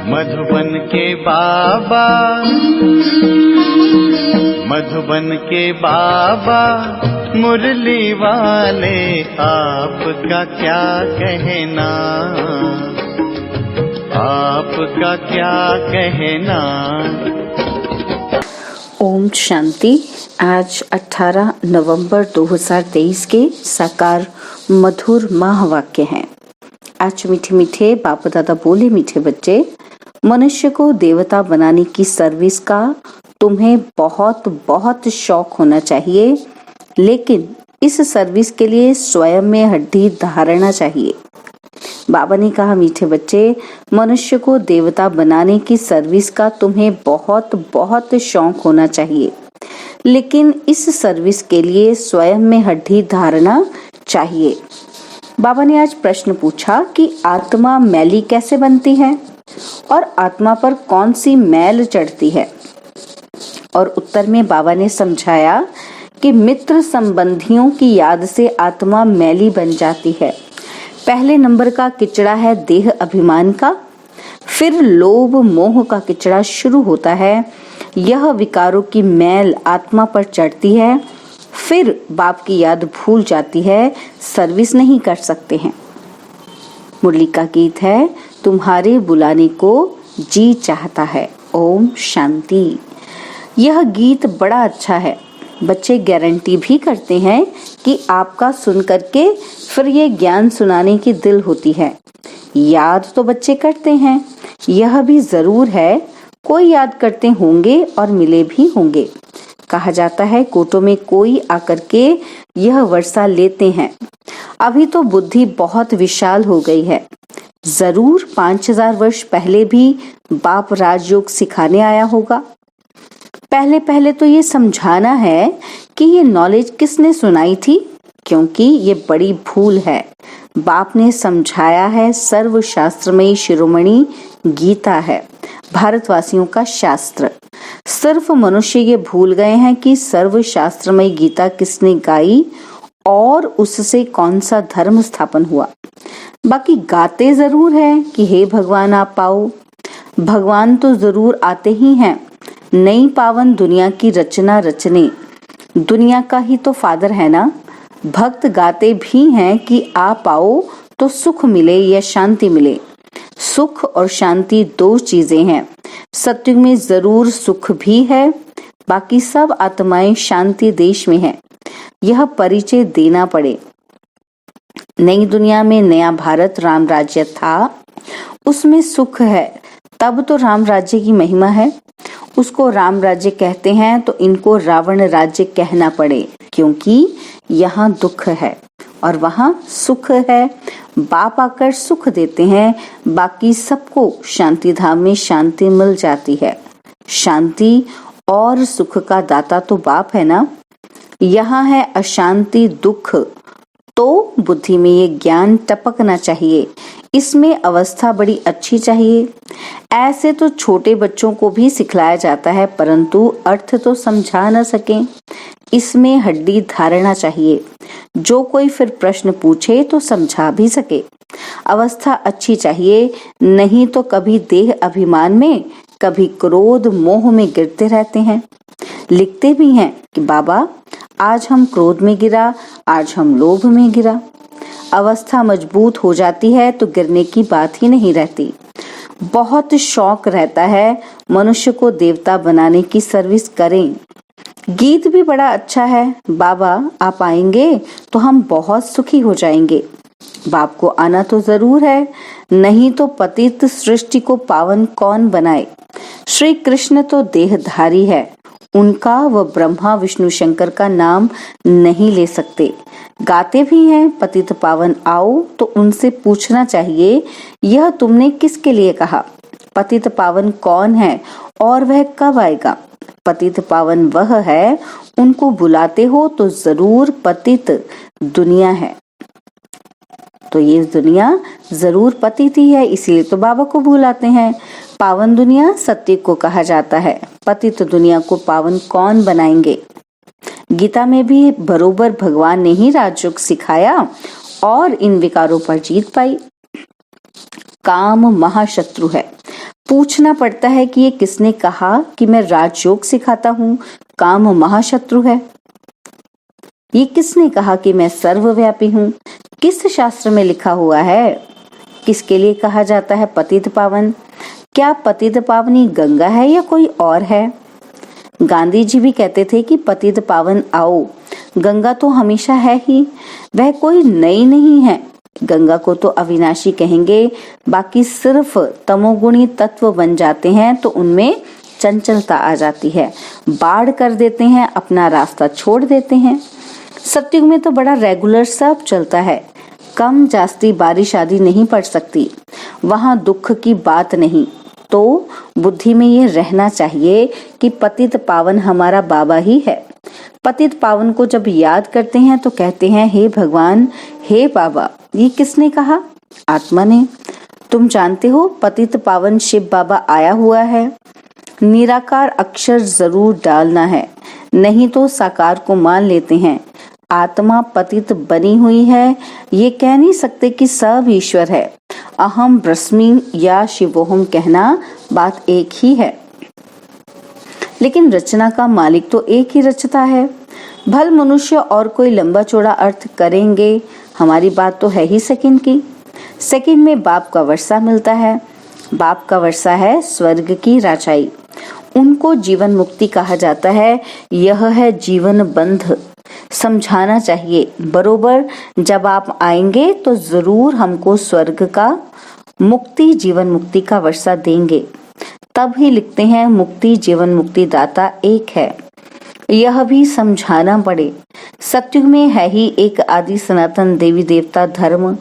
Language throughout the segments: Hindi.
मधुबन के बाबा, मधुबन के बाबा मुरली वाले, आपका क्या कहना, आपका क्या कहना। ओम शांति। आज 18 नवंबर 2023 के साकार मधुर महावाक्य हैं। आज मीठे मीठे बाप दादा बोले, मीठे बच्चे, मनुष्य को देवता बनाने की सर्विस का तुम्हें बहुत बहुत शौक होना चाहिए, लेकिन इस सर्विस के लिए स्वयं में हड्डी धारणा चाहिए। बाबा ने कहा, मीठे बच्चे, मनुष्य को देवता बनाने की सर्विस का तुम्हें बहुत बहुत शौक होना चाहिए, लेकिन इस सर्विस के लिए स्वयं में हड्डी धारणा चाहिए। बाबा ने आज प्रश्न पूछा कि आत्मा मैली कैसे बनती है और आत्मा पर कौन सी मैल चढ़ती है। और उत्तर में बाबा ने समझाया कि मित्र संबंधियों की याद से आत्मा मैली बन जाती है। पहले नंबर का किचड़ा है देह अभिमान का, फिर लोभ मोह का किचड़ा शुरू होता है। यह विकारों की मैल आत्मा पर चढ़ती है, फिर बाप की याद भूल जाती है, सर्विस नहीं कर सकते हैं। मुरली का गीत है, तुम्हारे बुलाने को जी चाहता है। ओम शांति। यह गीत बड़ा अच्छा है। बच्चे गारंटी भी करते हैं कि आपका सुन करके फिर ये ज्ञान सुनाने की दिल होती है। याद तो बच्चे करते हैं, यह भी जरूर है कोई याद करते होंगे और मिले भी होंगे। कहा जाता है कोटों में कोई आकर के यह वर्षा लेते हैं। अभी तो बुद्धि बहुत विशाल हो गई है। जरूर 5000 वर्ष पहले भी बाप राजयोग सिखाने आया होगा। पहले पहले तो ये समझाना है कि ये नॉलेज किसने सुनाई थी, क्योंकि ये बड़ी भूल है। बाप ने समझाया है, सर्व शास्त्रमयी शिरोमणि गीता है, भारतवासियों का शास्त्र। सिर्फ मनुष्य ये भूल गए हैं कि सर्व शास्त्रमयी गीता किसने गाई और उससे कौन सा धर्म स्थापन हुआ। बाकी गाते जरूर है कि हे भगवान आप पाओ। भगवान तो जरूर आते ही हैं, नई पावन दुनिया की रचना रचने। दुनिया का ही तो फादर है ना। भक्त गाते भी हैं कि आप आओ तो सुख मिले या शांति मिले। सुख और शांति दो चीजें हैं। सत्युग में जरूर सुख भी है, बाकी सब आत्माएं शांति देश में हैं। यह परिचय देना पड़े। नई दुनिया में नया भारत राम राज्य था, उसमें सुख है, तब तो राम राज्य की महिमा है। उसको राम राज्य कहते हैं तो इनको रावण राज्य कहना पड़े, क्योंकि यहाँ दुख है और वहाँ सुख है। बाप आकर सुख देते हैं, बाकी सबको शांति धाम में शांति मिल जाती है। शांति और सुख का दाता तो बाप है ना। यहाँ है अशांति दुख, तो बुद्धि में ये ज्ञान टपकना चाहिए। इसमें अवस्था बड़ी अच्छी चाहिए। ऐसे तो छोटे बच्चों को भी सिखलाया जाता है, परंतु अर्थ तो समझा न सके। इसमें हड्डी धारणा चाहिए। जो कोई फिर प्रश्न पूछे तो समझा भी सके। अवस्था अच्छी चाहिए, नहीं तो कभी देह अभिमान में, कभी क्रोध मोह में गिरते रहते हैं। लिखते भी हैं कि बाबा आज हम क्रोध में गिरा, आज हम लोभ में गिरा। अवस्था मजबूत हो जाती है तो गिरने की बात ही नहीं रहती। बहुत शौक रहता है मनुष्य को देवता बनाने की सर्विस करें। गीत भी बड़ा अच्छा है, बाबा आप आएंगे तो हम बहुत सुखी हो जाएंगे। बाप को आना तो जरूर है, नहीं तो पतित सृष्टि को पावन कौन बनाए। श्री कृष्ण तो देहधारी है, उनका व ब्रह्मा विष्णु शंकर का नाम नहीं ले सकते। गाते भी हैं पतित पावन आओ, तो उनसे पूछना चाहिए यह तुमने किसके लिए कहा। पतित पावन कौन है और वह कब आएगा। पतित पावन वह है, उनको बुलाते हो तो जरूर पतित दुनिया है। तो ये दुनिया जरूर पतित ही है, इसीलिए तो बाबा को बुलाते हैं। पावन दुनिया सत्य को कहा जाता है, पतित दुनिया को पावन कौन बनाएंगे। गीता में भी बरोबर भगवान ने ही राजयोग सिखाया और इन विकारों पर जीत पाई। काम महाशत्रु है, पूछना पड़ता है कि ये किसने कहा कि मैं राजयोग सिखाता हूँ, काम महाशत्रु है। ये किसने कहा कि मैं सर्वव्यापी हूँ, किस शास्त्र में लिखा हुआ है। किसके लिए कहा जाता है पतित पावन? क्या पतित पावनी गंगा है या कोई और है? गांधी जी भी कहते थे कि पतित पावन आओ, गंगा तो हमेशा है ही, वह कोई नई नहीं है। गंगा को तो अविनाशी कहेंगे, बाकी सिर्फ तमोगुणी तत्व बन जाते हैं तो उनमें चंचलता आ जाती है, बाढ़ कर देते हैं, अपना रास्ता छोड़ देते हैं। सतयुग में तो बड़ा रेगुलर सब चलता है, कम जास्ती बारिश आदि नहीं पड़ सकती, वहां दुख की बात नहीं। तो बुद्धि में ये रहना चाहिए कि पतित पावन हमारा बाबा ही है। पतित पावन को जब याद करते हैं तो कहते हैं हे भगवान, हे बाबा। ये किसने कहा? आत्मा ने। तुम जानते हो पतित पावन शिव बाबा आया हुआ है। निराकार अक्षर जरूर डालना है, नहीं तो साकार को मान लेते हैं। आत्मा पतित बनी हुई है, ये कह नहीं सकते कि सब ईश्वर है। अहम ब्रह्मी या शिवोहम कहना बात एक ही है, लेकिन रचना का मालिक तो एक ही रचता है। भल मनुष्य और कोई लंबा चौड़ा अर्थ करेंगे, हमारी बात तो है ही सेकंड की। सेकंड में बाप का वर्षा मिलता है। बाप का वर्षा है स्वर्ग की राजाई, उनको जीवन मुक्ति कहा जाता है। यह है जीवन बंध। समझाना चाहिए बरोबर, जब आप आएंगे तो जरूर हमको स्वर्ग का मुक्ति, जीवन मुक्ति का वर्षा देंगे। तब ही लिखते हैं मुक्ति जीवन मुक्ति दाता एक है। यह भी समझाना पड़े। सतयुग में है ही एक आदि सनातन देवी देवता धर्म,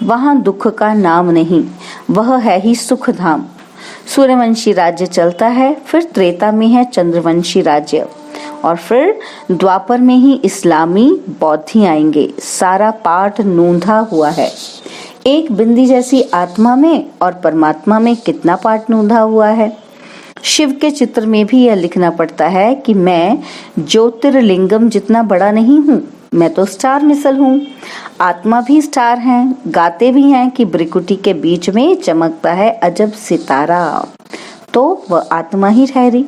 वहां दुख का नाम नहीं, वह है ही सुख धाम। सूर्यवंशी राज्य चलता है, फिर त्रेता में है चंद्रवंशी राज्य, और फिर द्वापर में ही इस्लामी बौद्धि आएंगे। सारा पाठ नूंधा हुआ है। एक बिंदी जैसी आत्मा में और परमात्मा में कितना पाठ नूंधा हुआ है। शिव के चित्र में भी यह लिखना पड़ता है कि मैं ज्योतिर्लिंगम जितना बड़ा नहीं हूँ, मैं तो स्टार मिसल हूँ। आत्मा भी स्टार हैं, गाते भी हैं कि ब्रिकुटी के बीच में चमकता है अजब सितारा, तो वह आत्मा ही ठहरी।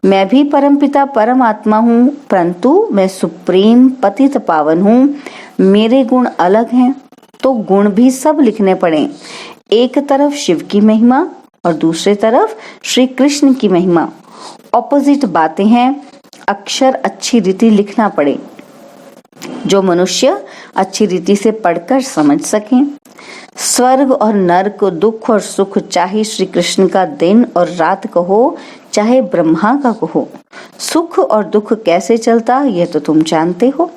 मैं भी परमपिता परमात्मा हूँ, परंतु मैं सुप्रीम पतित पावन हूँ। मेरे गुण अलग हैं, तो गुण भी सब लिखने पड़े। एक तरफ शिव की महिमा और दूसरी तरफ श्री कृष्ण की महिमा, ऑपोजिट बातें हैं। अक्षर अच्छी रीति लिखना पड़े, जो मनुष्य अच्छी रीति से पढ़कर समझ सकें। स्वर्ग और नरक, दुख और सुख, चाहे श्री कृष्ण का दिन और रात कहो, चाहे ब्रह्मा का कहो, सुख और दुख कैसे चलता ये तो तुम जानते हो।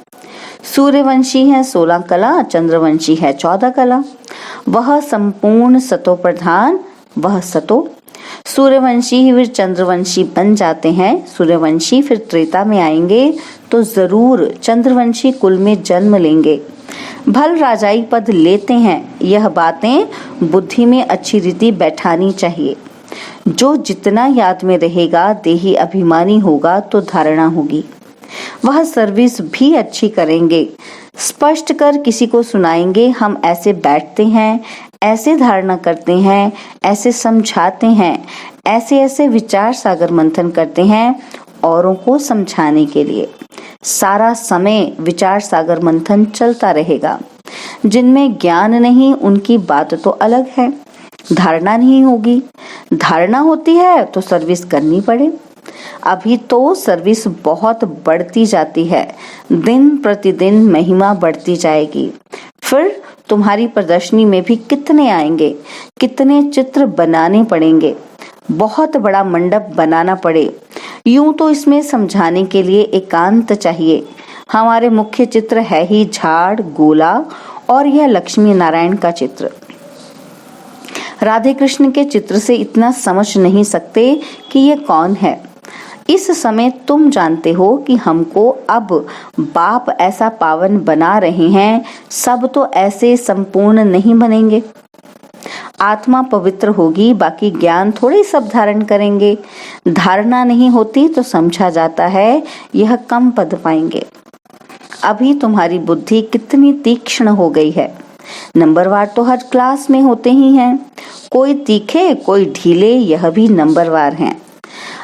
सूर्यवंशी है 16 कला, चंद्रवंशी है 14 कला। वह संपूर्ण सतो प्रधान, वह सतो। सूर्यवंशी ही फिर चंद्रवंशी बन जाते हैं। सूर्यवंशी फिर त्रेता में आएंगे तो जरूर चंद्रवंशी कुल में जन्म लेंगे, भल राजाई पद लेते हैं। यह बातें बुद्धि में अच्छी रीति बैठानी चाहिए। जो जितना याद में रहेगा, देही अभिमानी होगा तो धारणा होगी। वह सर्विस भी अच्छी करेंगे, स्पष्ट कर किसी को सुनाएंगे। हम ऐसे बैठते हैं, ऐसे धारणा करते हैं, ऐसे समझाते हैं, ऐसे ऐसे विचार सागर मंथन करते हैं औरों को समझाने के लिए। सारा समय विचार सागर मंथन चलता रहेगा। जिनमें ज्ञान नहीं उनकी बात तो अलग है। धारणा नहीं होगी, धारणा होती है तो सर्विस करनी पड़े। अभी तो सर्विस बहुत बढ़ती जाती है, दिन प्रतिदिन महिमा बढ़ती जाएगी। फिर तुम्हारी प्रदर्शनी में भी कितने आएंगे, कितने चित्र बनाने पड़ेंगे, बहुत बड़ा मंडप बनाना पड़े। यूं तो इसमें समझाने के लिए एकांत चाहिए। हमारे मुख्य चित्र है ही झाड़, गोला और यह लक्ष्मी नारायण का चित्र। राधे कृष्ण के चित्र से इतना समझ नहीं सकते कि ये कौन है। इस समय तुम जानते हो कि हमको अब बाप ऐसा पावन बना रहे हैं, सब तो ऐसे संपूर्ण नहीं बनेंगे। आत्मा पवित्र होगी, बाकी ज्ञान थोड़े सब धारण करेंगे। धारणा नहीं होती तो समझा जाता है यह कम पद पाएंगे। अभी तुम्हारी बुद्धि कितनी तीक्ष्ण हो गई है। नंबरवार तो हर क्लास में होते ही हैं, कोई तीखे कोई ढीले, यह भी नंबरवार हैं।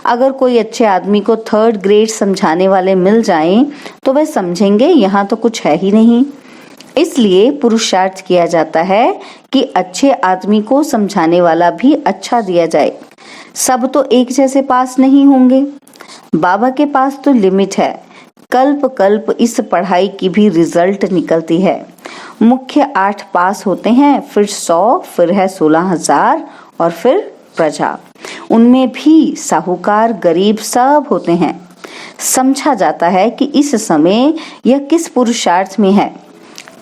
अगर कोई अच्छे आदमी को 3rd ग्रेड समझाने वाले मिल जाएं तो वह समझेंगे यहाँ तो कुछ है ही नहीं। इसलिए पुरुषार्थ किया जाता है कि अच्छे आदमी को समझाने वाला भी अच्छा दिया जाए। सब तो एक जैसे पास नहीं होंगे। बाबा के पास तो लिमिट है। कल्प कल्प इस पढ़ाई की भी रिजल्ट निकलती है। मुख्य 8 पास होते हैं, फिर 100, फिर है 16,000 और फिर प्रजा। उनमें भी साहूकार गरीब सब होते हैं। समझा जाता है कि इस समय यह किस पुरुषार्थ में है,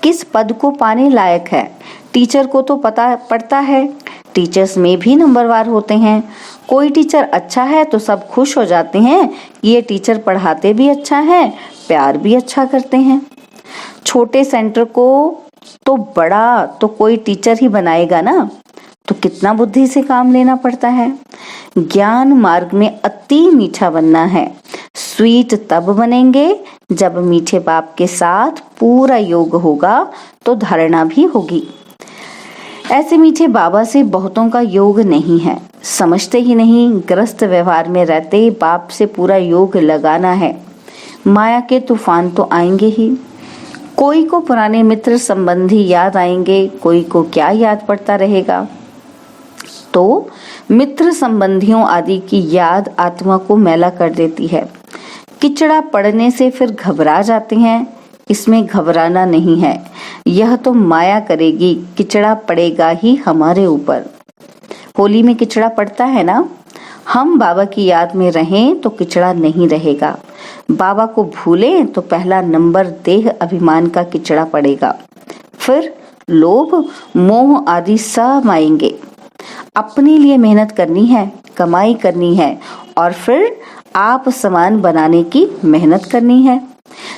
किस पद को पाने लायक है। टीचर को तो पता पड़ता है। टीचर्स में भी नंबरवार होते हैं। कोई टीचर अच्छा है तो सब खुश हो जाते हैं, ये टीचर पढ़ाते भी अच्छा है, प्यार भी अच्छा करते हैं। छोटे सेंटर को तो बड़ा तो कोई टीचर ही बनाएगा ना, तो कितना बुद्धि से काम लेना पड़ता है। ज्ञान मार्ग में अति मीठा बनना है। स्वीट तब बनेंगे जब मीठे बाप के साथ पूरा योग होगा तो धारणा भी होगी। ऐसे मीठे बाबा से बहुतों का योग नहीं है, समझते ही नहीं। ग्रस्त व्यवहार में रहते बाप से पूरा योग लगाना है। माया के तूफान तो आएंगे ही। कोई को पुराने मित्र संबंधी याद आएंगे, कोई को क्या याद पड़ता रहेगा। तो मित्र संबंधियों आदि की याद आत्मा को मैला कर देती है। किचड़ा पड़ने से फिर घबरा जाते हैं, इसमें घबराना नहीं है। यह तो माया करेगी, किचड़ा पड़ेगा ही हमारे ऊपर। होली में किचड़ा पड़ता है ना, हम बाबा की याद में रहें तो किचड़ा नहीं रहेगा। बाबा को भूलें तो पहला नंबर देह अभिमान का किचड़ा पड़ेगा। फिर लोभ मोह आदि सब आएंगे। अपने लिए मेहनत करनी है, कमाई करनी है और फिर आप समान बनाने की मेहनत करनी है।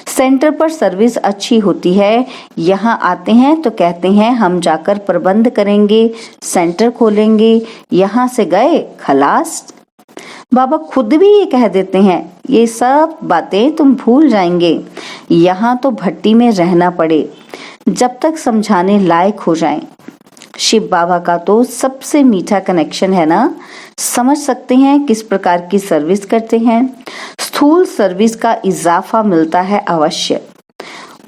सेंटर पर सर्विस अच्छी होती है। यहाँ आते हैं तो कहते हैं हम जाकर प्रबंध करेंगे, सेंटर खोलेंगे, यहाँ से गए खलास। बाबा खुद भी ये कह देते हैं, ये सब बातें तुम भूल जाएंगे। यहाँ तो भट्टी में रहना पड़े जब तक समझाने लायक हो जाएं। शिव बाबा का तो सबसे मीठा कनेक्शन है ना, समझ सकते हैं किस प्रकार की सर्विस करते हैं। स्थूल सर्विस का इजाफा मिलता है अवश्य।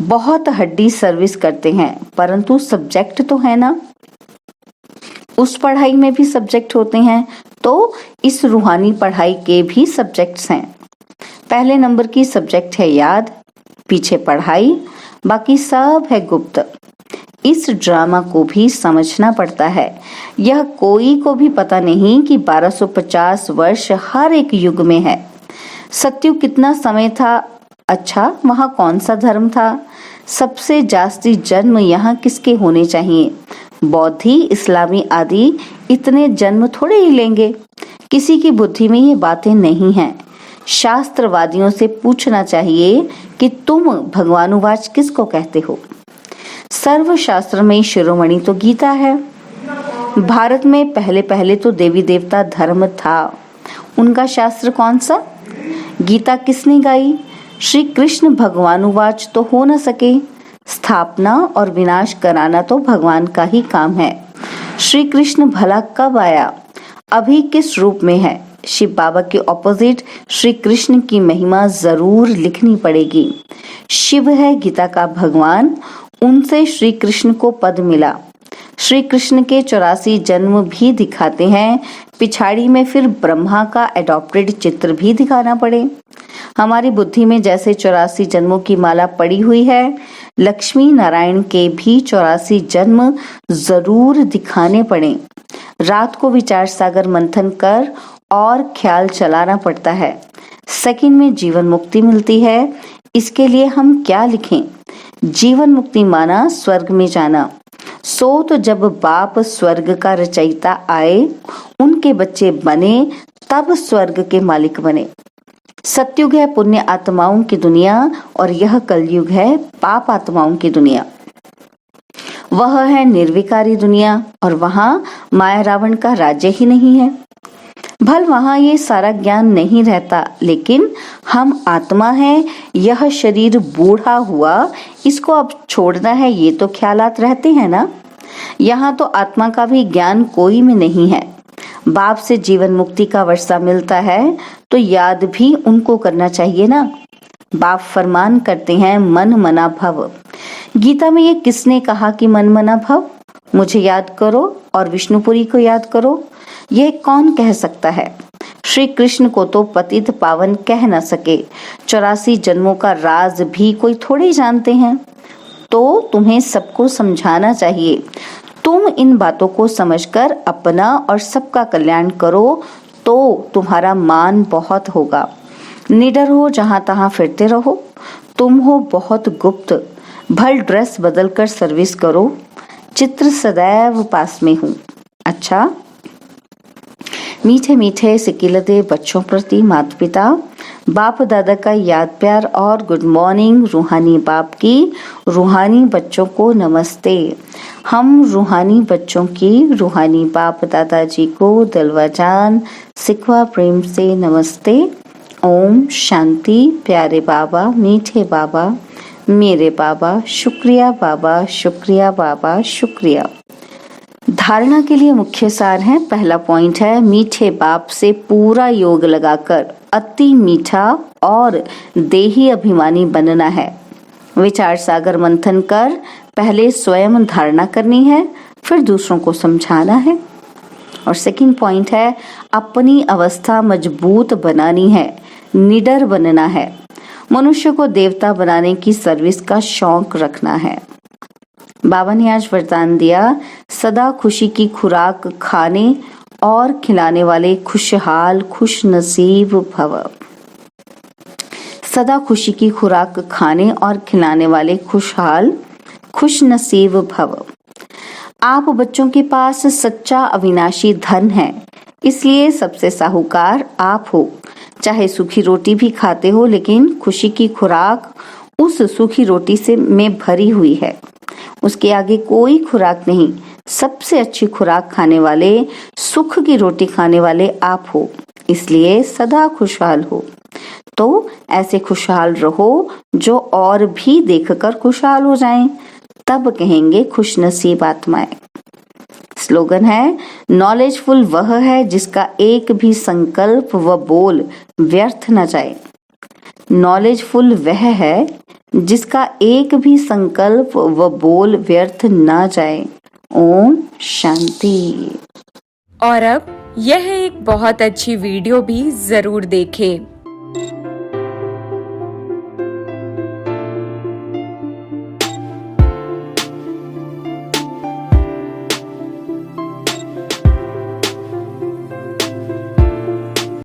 बहुत हड्डी सर्विस करते हैं, परंतु सब्जेक्ट तो है ना। उस पढ़ाई में भी सब्जेक्ट होते हैं, तो इस रूहानी पढ़ाई के भी सब्जेक्ट्स हैं। पहले नंबर की सब्जेक्ट है याद, पीछे पढ़ाई, बाकी सब है गुप्त। इस ड्रामा को भी समझना पड़ता है। यह कोई को भी पता नहीं कि 1250 वर्ष हर एक युग में है। सतयुग कितना समय था, अच्छा वहाँ कौन सा धर्म था, सबसे जास्ती जन्म यहाँ किसके होने चाहिए। बौद्धि इस्लामी आदि इतने जन्म थोड़े ही लेंगे। किसी की बुद्धि में ये बातें नहीं हैं। शास्त्रवादियों से पूछना चाहिए कि तुम भगवानुवाच किसको कहते हो। सर्वशास्त्र में शिरोमणि तो गीता है। भारत में पहले पहले तो देवी देवता धर्म था, उनका शास्त्र कौन सा। गीता किसने गाई, श्री कृष्ण भगवानुवाच तो हो न सके। स्थापना और विनाश कराना तो भगवान का ही काम है। श्री कृष्ण भला कब आया, अभी किस रूप में है। शिव बाबा के ऑपोजिट श्री कृष्ण की महिमा जरूर लिखनी पड़ेगी। शिव है गीता का भगवान, उनसे श्री कृष्ण को पद मिला। श्री कृष्ण के 84 जन्म भी दिखाते हैं, पिछाड़ी में फिर ब्रह्मा का एडॉप्टेड चित्र भी दिखाना पड़े। हमारी बुद्धि में जैसे 84 जन्मों की माला पड़ी हुई है, लक्ष्मी नारायण के भी 84 जन्म जरूर दिखाने पड़े। रात को विचार सागर मंथन कर और ख्याल चलाना पड़ता है। सेकंड में जीवन मुक्ति मिलती है। इसके लिए हम क्या लिखें। जीवन मुक्ति माना स्वर्ग में जाना। सो तो जब बाप स्वर्ग का रचयिता आए, उनके बच्चे बने, तब स्वर्ग के मालिक बने। सतयुग है पुण्य आत्माओं की दुनिया और यह कलयुग है पाप आत्माओं की दुनिया। वह है निर्विकारी दुनिया और वहां माया रावण का राज्य ही नहीं है। भल वहाँ ये सारा ज्ञान नहीं रहता, लेकिन हम आत्मा हैं, यह शरीर बूढ़ा हुआ, इसको अब छोड़ना है, ये तो ख्यालात रहते हैं ना। यहाँ तो आत्मा का भी ज्ञान कोई में नहीं है। बाप से जीवन मुक्ति का वर्षा मिलता है तो याद भी उनको करना चाहिए ना। बाप फरमान करते हैं मन मना भव। गीता में ये किसने कहा कि मन मना भव? मुझे याद करो और विष्णुपुरी को याद करो, यह कौन कह सकता है? श्री कृष्ण को तो पतित पावन कह न सके, 84 जन्मों का राज भी कोई थोड़े जानते हैं। तो तुम्हें सबको समझाना चाहिए। तुम इन बातों को समझकर अपना और सबका कल्याण करो तो तुम्हारा मान बहुत होगा। निडर हो, जहां तहां फिरते रहो। तुम हो बहुत गुप्त, भल ड्रेस बदलकर सर्विस करो। चित्र सदैव पास में हूँ। अच्छा, मीठे मीठे सिकिलते बच्चों प्रति माता पिता, बाप दादा का याद प्यार और गुड मॉर्निंग। रूहानी बाप की रूहानी बच्चों को नमस्ते। हम रूहानी बच्चों की रूहानी बाप दादाजी को दिलवा जान सिखवा प्रेम से नमस्ते। ओम शांति। प्यारे बाबा, मीठे बाबा, मेरे बाबा, शुक्रिया बाबा, शुक्रिया बाबा, शुक्रिया। धारणा के लिए मुख्य सार है। पहला पॉइंट है मीठे बाप से पूरा योग लगाकर अति मीठा और देही अभिमानी बनना है। विचार सागर मंथन कर पहले स्वयं धारणा करनी है, फिर दूसरों को समझाना है। और सेकंड पॉइंट है अपनी अवस्था मजबूत बनानी है, निडर बनना है। मनुष्य को देवता बनाने की सर्विस का शौक रखना है। बाबा ने आज वरदान दिया, सदा खुशी की खुराक खाने और खिलाने वाले खुशहाल खुश नसीब भव। सदा खुशी की खुराक खाने और खिलाने वाले खुशहाल खुश नसीब भव। आप बच्चों के पास सच्चा अविनाशी धन है, इसलिए सबसे साहूकार आप हो। चाहे सूखी रोटी भी खाते हो, लेकिन खुशी की खुराक उस सूखी रोटी से में भरी हुई है, उसके आगे कोई खुराक नहीं। सबसे अच्छी खुराक खाने वाले, सुख की रोटी खाने वाले आप हो, इसलिए सदा खुशहाल हो। तो ऐसे खुशहाल रहो जो और भी देखकर खुशहाल हो जाएं, तब कहेंगे खुशनसीब आत्माएं। स्लोगन है नॉलेजफुल वह है जिसका एक भी संकल्प व बोल व्यर्थ न जाए। नॉलेजफुल वह है जिसका एक भी संकल्प व बोल व्यर्थ न जाए। ओम शांति। और अब यह एक बहुत अच्छी वीडियो भी जरूर देखें।